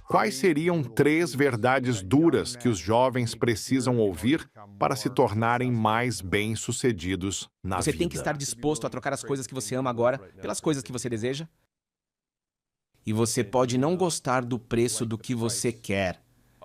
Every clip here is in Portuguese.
Quais seriam 3 verdades duras que os jovens precisam ouvir para se tornarem mais bem-sucedidos na Você tem que estar vida? disposto a trocar as coisas que você ama agora pelas coisas que você deseja. E você pode não gostar do preço do que você quer,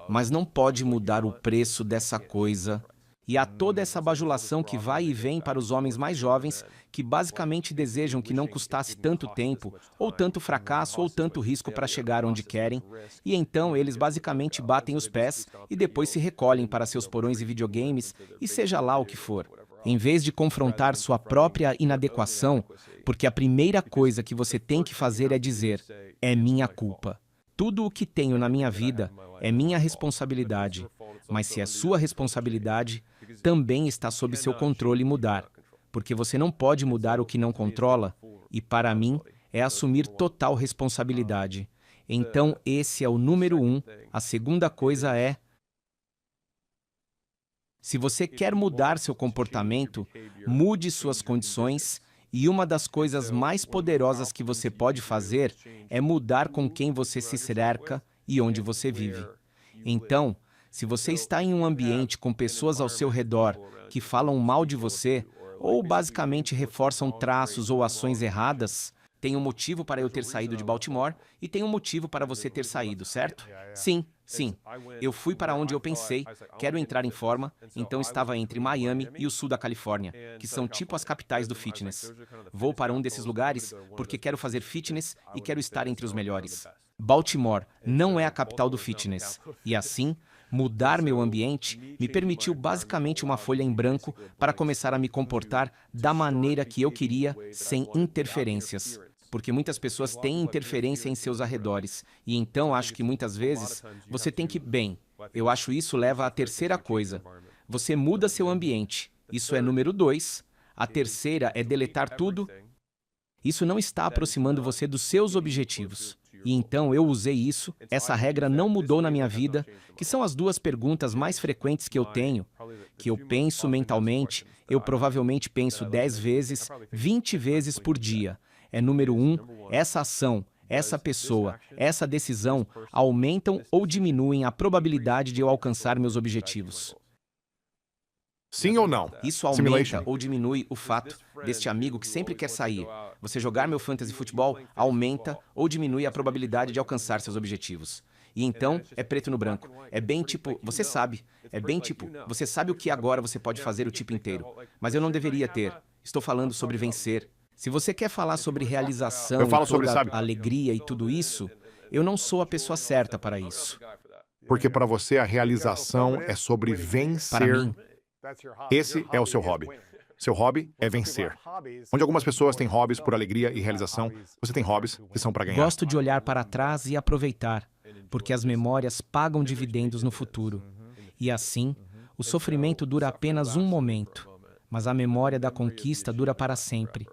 mas não pode mudar o preço dessa coisa. E há toda essa bajulação que vai e vem para os homens mais jovens, que basicamente desejam que não custasse tanto tempo, ou tanto fracasso, ou tanto risco para chegar onde querem. E então eles basicamente batem os pés e depois se recolhem para seus porões e videogames, e seja lá o que for. Em vez de confrontar sua própria inadequação, porque a primeira coisa que você tem que fazer é dizer: é minha culpa. Tudo o que tenho na minha vida é minha responsabilidade, mas se é sua responsabilidade, também está sob seu controle mudar, porque você não pode mudar o que não controla, e para mim é assumir total responsabilidade. Então esse é o número 1. A segunda coisa é: se você quer mudar seu comportamento, mude suas condições, e uma das coisas mais poderosas que você pode fazer é mudar com quem você se cerca e onde você vive. Então, se você está em um ambiente com pessoas ao seu redor que falam mal de você, ou basicamente reforçam traços ou ações erradas, tem um motivo para eu ter saído de Baltimore e tem um motivo para você ter saído, certo? Sim, sim. Eu fui para onde eu pensei, quero entrar em forma, então estava entre Miami e o sul da Califórnia, que são tipo as capitais do fitness. Vou para um desses lugares porque quero fazer fitness e quero estar entre os melhores. Baltimore não é a capital do fitness, e assim, mudar meu ambiente me permitiu basicamente uma folha em branco para começar a me comportar da maneira que eu queria, sem interferências. Porque muitas pessoas têm interferência em seus arredores, e então acho que muitas vezes você tem que, bem, eu acho isso leva à terceira coisa. Você muda seu ambiente, isso é número 2. A terceira é deletar tudo. Isso não está aproximando você dos seus objetivos. E então eu usei isso, essa regra não mudou na minha vida, que são as 2 perguntas mais frequentes que eu tenho, que eu penso mentalmente, eu provavelmente penso 10 vezes, 20 vezes por dia. É número 1, essa ação, essa pessoa, essa decisão aumentam ou diminuem a probabilidade de eu alcançar meus objetivos. Sim ou não? Isso aumenta ou diminui o fato deste amigo que sempre quer sair. Você jogar meu fantasy futebol aumenta ou diminui a probabilidade de alcançar seus objetivos. E então, é preto no branco. É bem tipo, você sabe. É bem tipo, você sabe o que agora você pode fazer o tipo inteiro. Mas eu não deveria ter. Estou falando sobre vencer. Se você quer falar sobre realização Eu falo e sobre, toda sabe? a alegria e tudo isso, eu não sou a pessoa certa para isso. Porque para você a realização é sobre Para vencer. mim, Esse é o seu hobby. Seu hobby é vencer. Onde algumas pessoas têm hobbies por alegria e realização, você tem hobbies que são para ganhar. gosto de olhar para trás e aproveitar, porque as memórias pagam dividendos no futuro. E assim, o sofrimento dura apenas um momento, mas a memória da conquista dura para sempre.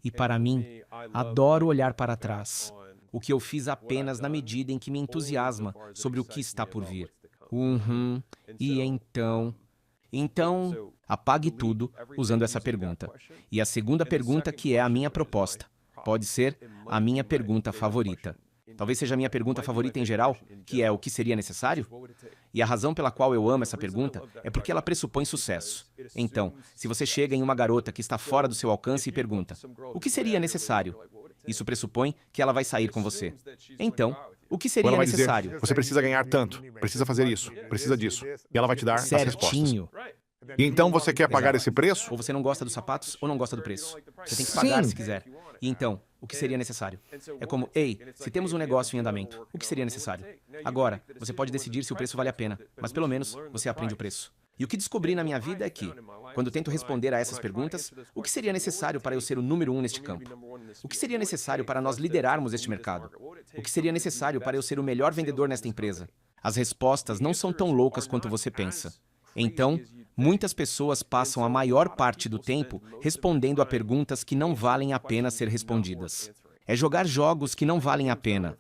E para mim, adoro olhar para trás. O que eu fiz apenas na medida em que me entusiasma sobre o que está por vir. E então... Então, apague tudo usando essa pergunta. E a segunda pergunta, que é a minha proposta, pode ser a minha pergunta favorita. Talvez seja a minha pergunta favorita em geral, que é: o que seria necessário? E a razão pela qual eu amo essa pergunta é porque ela pressupõe sucesso. Então, se você chega em uma garota que está fora do seu alcance e pergunta: o que seria necessário? Isso pressupõe que ela vai sair com você. Então, o que Ou seria ela vai dizer, necessário? você precisa ganhar tanto, precisa fazer isso, precisa disso. E ela vai te dar as respostas. Certinho. E então você quer pagar esse preço? Ou você não gosta dos sapatos ou não gosta do preço. Você tem que pagar Sim. se quiser. E então, o que seria necessário? É como: ei, se temos um negócio em andamento, o que seria necessário? Agora, você pode decidir se o preço vale a pena, mas pelo menos você aprende o preço. E o que descobri na minha vida é que, quando tento responder a essas perguntas, o que seria necessário para eu ser o número 1 neste campo? O que seria necessário para nós liderarmos este mercado? O que seria necessário para eu ser o melhor vendedor nesta empresa? As respostas não são tão loucas quanto você pensa. Então, muitas pessoas passam a maior parte do tempo respondendo a perguntas que não valem a pena ser respondidas. É jogar jogos que não valem a pena.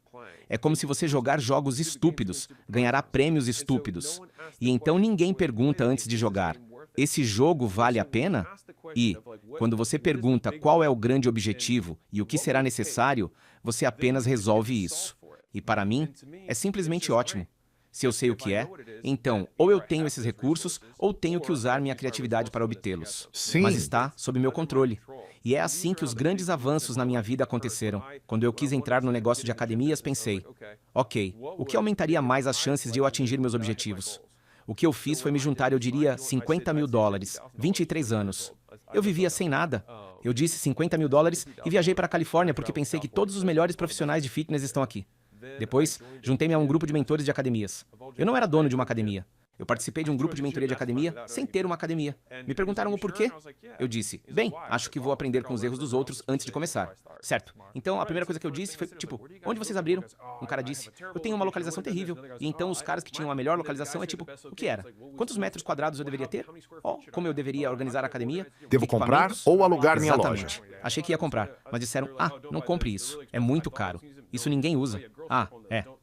É como se você jogar jogos estúpidos, ganhará prêmios estúpidos. E então ninguém pergunta antes de jogar: esse jogo vale a pena? E, quando você pergunta qual é o grande objetivo e o que será necessário, você apenas resolve isso. E para mim, é simplesmente ótimo. Se eu sei o que é, então ou eu tenho esses recursos ou tenho que usar minha criatividade para obtê-los. Sim. Mas está sob meu controle. E é assim que os grandes avanços na minha vida aconteceram. Quando eu quis entrar no negócio de academias, pensei, ok, o que aumentaria mais as chances de eu atingir meus objetivos? O que eu fiz foi me juntar, eu diria, $50.000, 23 anos. Eu vivia sem nada. Eu disse $50.000 e viajei para a Califórnia porque pensei que todos os melhores profissionais de fitness estão aqui. Depois, juntei-me a um grupo de mentores de academias. Eu não era dono de uma academia. Eu participei de um grupo de mentoria de academia sem ter uma academia. Me perguntaram o porquê. Eu disse, bem, acho que vou aprender com os erros dos outros antes de começar. Certo. Então, a primeira coisa que eu disse foi, tipo, onde vocês abriram? Um cara disse, eu tenho uma localização terrível. E então os caras que tinham a melhor localização é tipo, o que era? Quantos metros quadrados eu deveria ter? Oh, como eu deveria organizar a academia? Devo comprar ou alugar minha loja? Exatamente. Achei que ia comprar, mas disseram, não compre isso. É muito caro. Isso ninguém usa.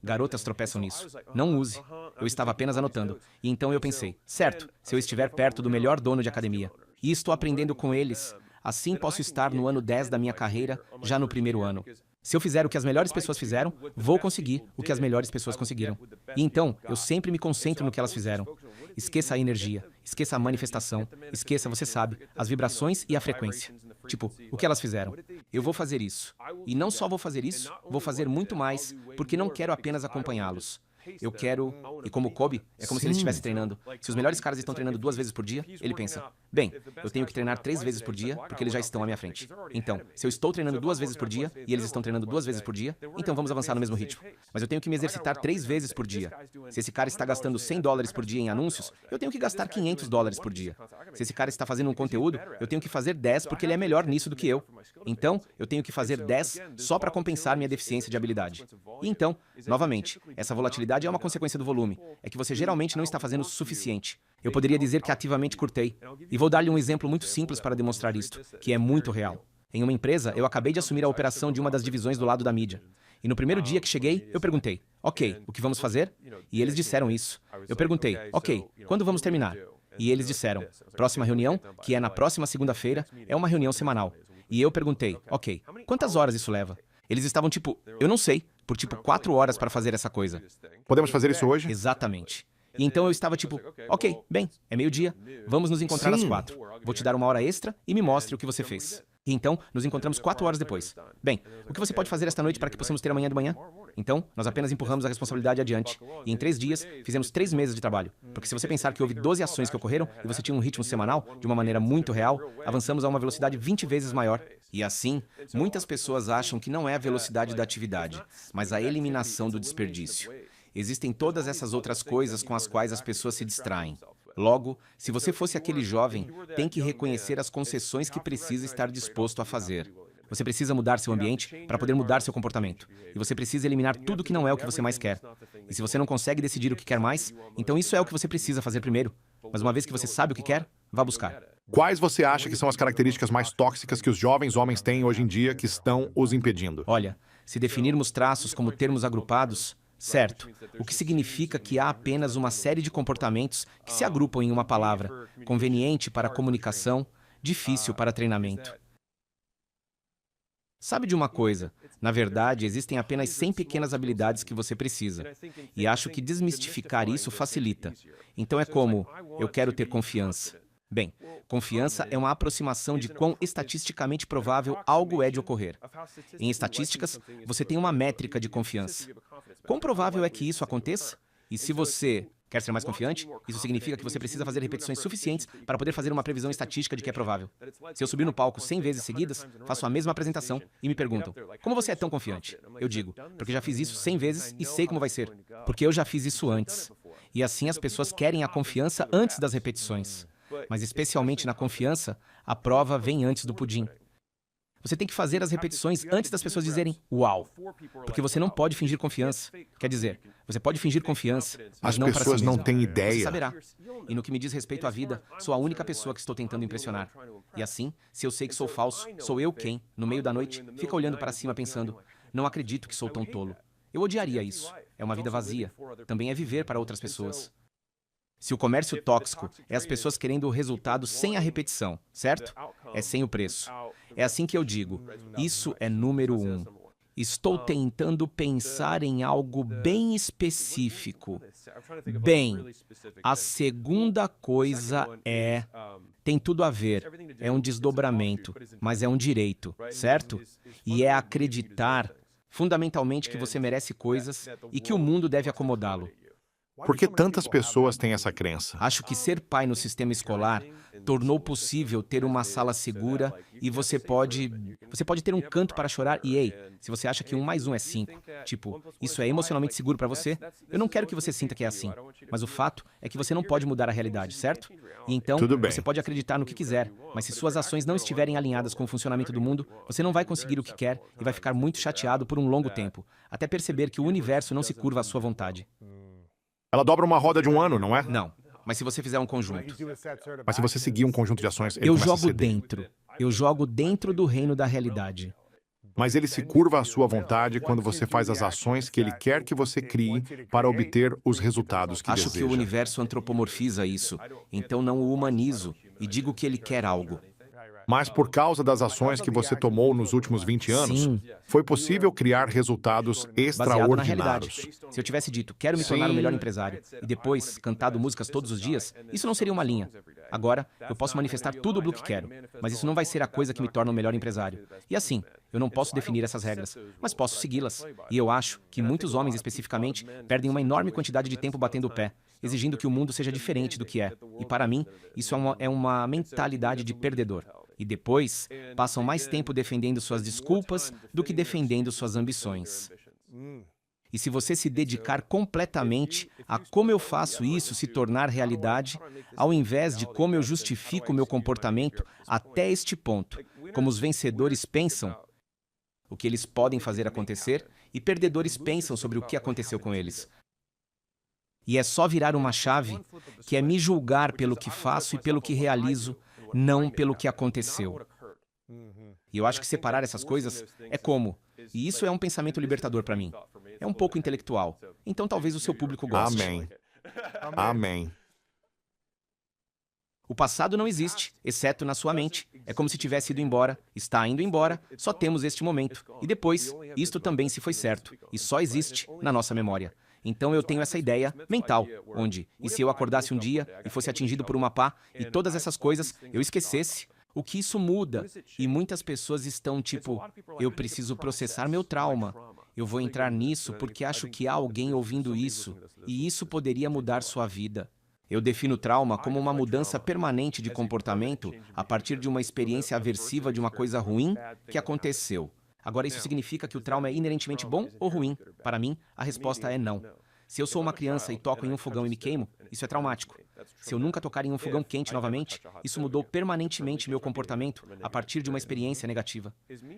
Garotas tropeçam nisso. Não use. Eu estava apenas anotando. E então eu pensei, certo, se eu estiver perto do melhor dono de academia, e estou aprendendo com eles, assim posso estar no ano 10 da minha carreira, já no primeiro ano. Se eu fizer o que as melhores pessoas fizeram, vou conseguir o que as melhores pessoas conseguiram. E então, eu sempre me concentro no que elas fizeram. Esqueça a energia, esqueça a manifestação, esqueça, você sabe, as vibrações e a frequência. Tipo, o que elas fizeram? Eu vou fazer isso. E não só vou fazer isso, vou fazer muito mais, porque não quero apenas acompanhá-los. Eu quero... E como o Kobe, é como se ele estivesse treinando. Se os melhores caras estão treinando 2 vezes por dia, ele pensa, bem, eu tenho que treinar 3 vezes por dia, porque eles já estão à minha frente. Então, se eu estou treinando 2 vezes por dia, e eles estão treinando 2 vezes por dia, então vamos avançar no mesmo ritmo. Mas eu tenho que me exercitar 3 vezes por dia. Se esse cara está gastando $100 por dia em anúncios, eu tenho que gastar $500 por dia. Se esse cara está fazendo um conteúdo, eu tenho que fazer 10 porque ele é melhor nisso do que eu. Então, eu tenho que fazer 10 só para compensar minha deficiência de habilidade. E então, novamente, essa volatilidade é uma consequência do volume. É que você geralmente não está fazendo o suficiente. Eu poderia dizer que ativamente curtei. E vou dar-lhe um exemplo muito simples para demonstrar isto, que é muito real. Em uma empresa, eu acabei de assumir a operação de uma das divisões do lado da mídia. E no primeiro dia que cheguei, eu perguntei, ok, o que vamos fazer? E eles disseram isso. Eu perguntei, ok, quando vamos terminar? E eles disseram, próxima reunião, que é na próxima segunda-feira, é uma reunião semanal. E eu perguntei, ok, quantas horas isso leva? Eles estavam tipo, eu não sei, por tipo 4 horas para fazer essa coisa. Podemos fazer isso hoje? Exatamente. E então eu estava tipo, ok, bem, é meio-dia, vamos nos encontrar às 4. Vou te dar uma hora extra e me mostre o que você fez. E então, nos encontramos 4 horas depois. Bem, o que você pode fazer esta noite para que possamos ter amanhã de manhã? Então, nós apenas empurramos a responsabilidade adiante. E em 3 dias, fizemos 3 meses de trabalho. Porque se você pensar que houve 12 ações que ocorreram e você tinha um ritmo semanal, de uma maneira muito real, avançamos a uma velocidade 20 vezes maior. E assim, muitas pessoas acham que não é a velocidade da atividade, mas a eliminação do desperdício. Existem todas essas outras coisas com as quais as pessoas se distraem. Logo, se você fosse aquele jovem, tem que reconhecer as concessões que precisa estar disposto a fazer. Você precisa mudar seu ambiente para poder mudar seu comportamento. E você precisa eliminar tudo que não é o que você mais quer. E se você não consegue decidir o que quer mais, então isso é o que você precisa fazer primeiro. Mas uma vez que você sabe o que quer, vá buscar. Quais você acha que são as características mais tóxicas que os jovens homens têm hoje em dia que estão os impedindo? Olha, se definirmos traços como termos agrupados, certo, o que significa que há apenas uma série de comportamentos que se agrupam em uma palavra, conveniente para comunicação, difícil para treinamento. Sabe de uma coisa? Na verdade, existem apenas 100 pequenas habilidades que você precisa. E acho que desmistificar isso facilita. Então é como, eu quero ter confiança. Bem, confiança é uma aproximação de quão estatisticamente provável algo é de ocorrer. Em estatísticas, você tem uma métrica de confiança. Quão provável é que isso aconteça? E se você quer ser mais confiante, isso significa que você precisa fazer repetições suficientes para poder fazer uma previsão estatística de que é provável. Se eu subir no palco 100 vezes seguidas, faço a mesma apresentação e me perguntam, como você é tão confiante? Eu digo, porque já fiz isso 100 vezes e sei como vai ser. Porque eu já fiz isso antes. E assim as pessoas querem a confiança antes das repetições. Mas especialmente na confiança, a prova vem antes do pudim. Você tem que fazer as repetições antes das pessoas dizerem uau. Porque você não pode fingir confiança. Quer dizer, você pode fingir confiança, mas As não para si pessoas não mesmo. têm Você ideia. saberá. E no que me diz respeito à vida, sou a única pessoa que estou tentando impressionar. E assim, se eu sei que sou falso, sou eu quem, no meio da noite, fica olhando para cima pensando, não acredito que sou tão tolo. Eu odiaria isso. É uma vida vazia. Também é viver para outras pessoas. Se o comércio tóxico é as pessoas querendo o resultado sem a repetição, certo? É sem o preço. É assim que eu digo, isso é número 1. Estou tentando pensar em algo bem específico. Bem, a segunda coisa tem tudo a ver, é um desdobramento, mas é um direito, certo? E é acreditar, fundamentalmente, que você merece coisas e que o mundo deve acomodá-lo. Por que tantas pessoas têm essa crença? Acho que ser pai no sistema escolar tornou possível ter uma sala segura e você pode ter um canto para chorar e, ei, se você acha que 1 mais 1 é 5, tipo, isso é emocionalmente seguro para você, eu não quero que você sinta que é assim. Mas o fato é que você não pode mudar a realidade, certo? E então, Tudo bem. você pode acreditar no que quiser, mas se suas ações não estiverem alinhadas com o funcionamento do mundo, você não vai conseguir o que quer e vai ficar muito chateado por um longo tempo, até perceber que o universo não se curva à sua vontade. Ela dobra uma roda de um ano, não é? Não, mas se você fizer um conjunto. Mas se você seguir um conjunto de ações, ele Eu começa a jogo ceder. dentro. Eu jogo dentro do reino da realidade. Mas ele se curva à sua vontade quando você faz as ações que ele quer que você crie para obter os resultados que Acho deseja. que o universo antropomorfiza isso, então não o humanizo e digo que ele quer algo. Mas por causa das ações que você tomou nos últimos 20 anos, Sim. foi possível criar resultados Baseado na realidade. extraordinários. Se eu tivesse dito, quero me tornar o Sim. melhor empresário, e depois cantado músicas todos os dias, isso não seria uma linha. Agora, eu posso manifestar tudo o que quero, mas isso não vai ser a coisa que me torna o melhor empresário. E assim, eu não posso definir essas regras, mas posso segui-las. E eu acho que muitos homens, especificamente, perdem uma enorme quantidade de tempo batendo o pé, exigindo que o mundo seja diferente do que é. E para mim, isso é uma mentalidade de perdedor. E depois, passam mais tempo defendendo suas desculpas do que defendendo suas ambições. E se você se dedicar completamente a como eu faço isso se tornar realidade, ao invés de como eu justifico meu comportamento até este ponto, como os vencedores pensam, o que eles podem fazer acontecer, e perdedores pensam sobre o que aconteceu com eles. E é só virar uma chave, que é me julgar pelo que faço e pelo que realizo, não pelo que aconteceu. E eu acho que separar essas coisas é como. E isso é um pensamento libertador para mim. É um pouco intelectual. Então talvez o seu público goste. Amém. Amém. O passado não existe, exceto na sua mente. É como se tivesse ido embora, está indo embora, só temos este momento. E depois, isto também se foi certo, e só existe na nossa memória. Então eu tenho essa ideia mental, onde, e se eu acordasse um dia e fosse atingido por uma pá e todas essas coisas, eu esquecesse, o que isso muda? E muitas pessoas estão tipo, eu preciso processar meu trauma. Eu vou entrar nisso porque acho que há alguém ouvindo isso, e isso poderia mudar sua vida. Eu defino trauma como uma mudança permanente de comportamento a partir de uma experiência aversiva de uma coisa ruim que aconteceu. Agora, isso significa que o trauma é inerentemente bom ou ruim? Para mim, a resposta é não. Se eu sou uma criança e toco em um fogão e me queimo, isso é traumático. Se eu nunca tocar em um fogão quente novamente, isso mudou permanentemente meu comportamento a partir de uma experiência negativa.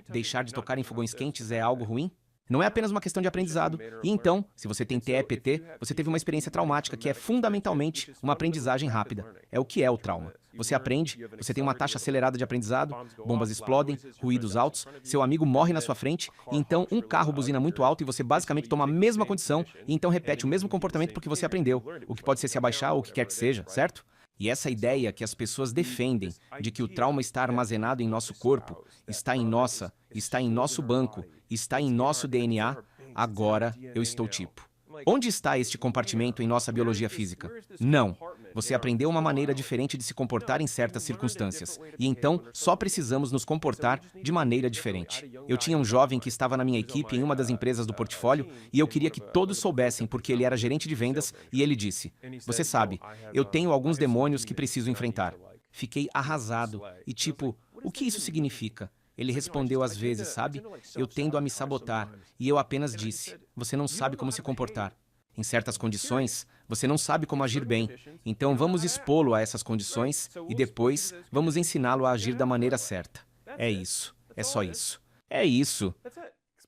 Deixar de tocar em fogões quentes é algo ruim? Não é apenas uma questão de aprendizado. E então, se você tem TEPT, você teve uma experiência traumática que é fundamentalmente uma aprendizagem rápida. É o que é o trauma. Você aprende, você tem uma taxa acelerada de aprendizado, bombas explodem, ruídos altos, seu amigo morre na sua frente, e então um carro buzina muito alto e você basicamente toma a mesma condição e então repete o mesmo comportamento porque você aprendeu, o que pode ser se abaixar ou o que quer que seja, certo? E essa ideia que as pessoas defendem de que o trauma está armazenado em nosso corpo, está em nosso banco, está em nosso DNA, agora eu estou tipo. Onde está este compartimento em nossa biologia física? Não. Você aprendeu uma maneira diferente de se comportar em certas circunstâncias. E então, só precisamos nos comportar de maneira diferente. Eu tinha um jovem que estava na minha equipe em uma das empresas do portfólio e eu queria que todos soubessem porque ele era gerente de vendas e ele disse, você sabe, eu tenho alguns demônios que preciso enfrentar. Fiquei arrasado e tipo, o que isso significa? Ele respondeu às vezes, sabe? Eu tendo a me sabotar. E eu apenas disse, você não sabe como se comportar. Em certas condições, você não sabe como agir bem. Então vamos expô-lo a essas condições e depois vamos ensiná-lo a agir da maneira certa. É isso. É só isso. É isso.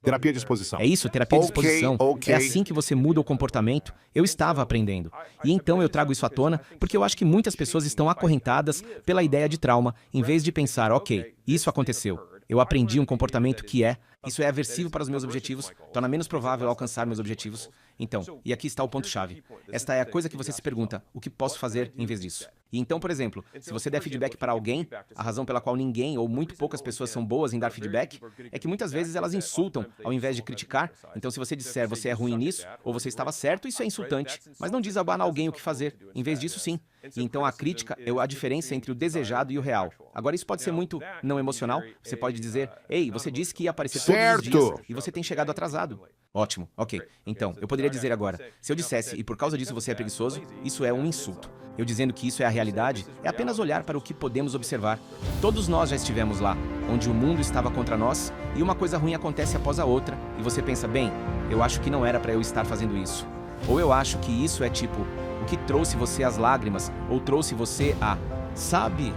Terapia de exposição. É isso, terapia de exposição. É assim que você muda o comportamento. Eu estava aprendendo. E então eu trago isso à tona porque eu acho que muitas pessoas estão acorrentadas pela ideia de trauma, em vez de pensar, ok, isso aconteceu. Eu aprendi um comportamento que isso é aversivo para os meus objetivos, torna menos provável alcançar meus objetivos. Então, e aqui está o ponto-chave. Esta é a coisa que você se pergunta, o que posso fazer em vez disso? E então, por exemplo, se você der feedback para alguém, a razão pela qual ninguém ou muito poucas pessoas são boas em dar feedback é que muitas vezes elas insultam ao invés de criticar. Então, se você disser você é ruim nisso ou você estava certo, isso é insultante, mas não diz a alguém o que fazer. Em vez disso, sim. E então a crítica é a diferença entre o desejado e o real. Agora, isso pode ser muito não emocional. Você pode dizer, ei, você disse que ia aparecer todos os dias e você tem chegado atrasado. Ótimo, ok. Então, eu poderia dizer agora, se eu dissesse e por causa disso você é preguiçoso, isso é um insulto. Eu dizendo que isso é a realidade, é apenas olhar para o que podemos observar. Todos nós já estivemos lá, onde o mundo estava contra nós e uma coisa ruim acontece após a outra e você pensa, bem, eu acho que não era para eu estar fazendo isso. Ou eu acho que isso é tipo, o que trouxe você às lágrimas ou trouxe você a, sabe?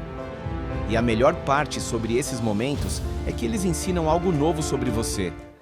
E a melhor parte sobre esses momentos é que eles ensinam algo novo sobre você.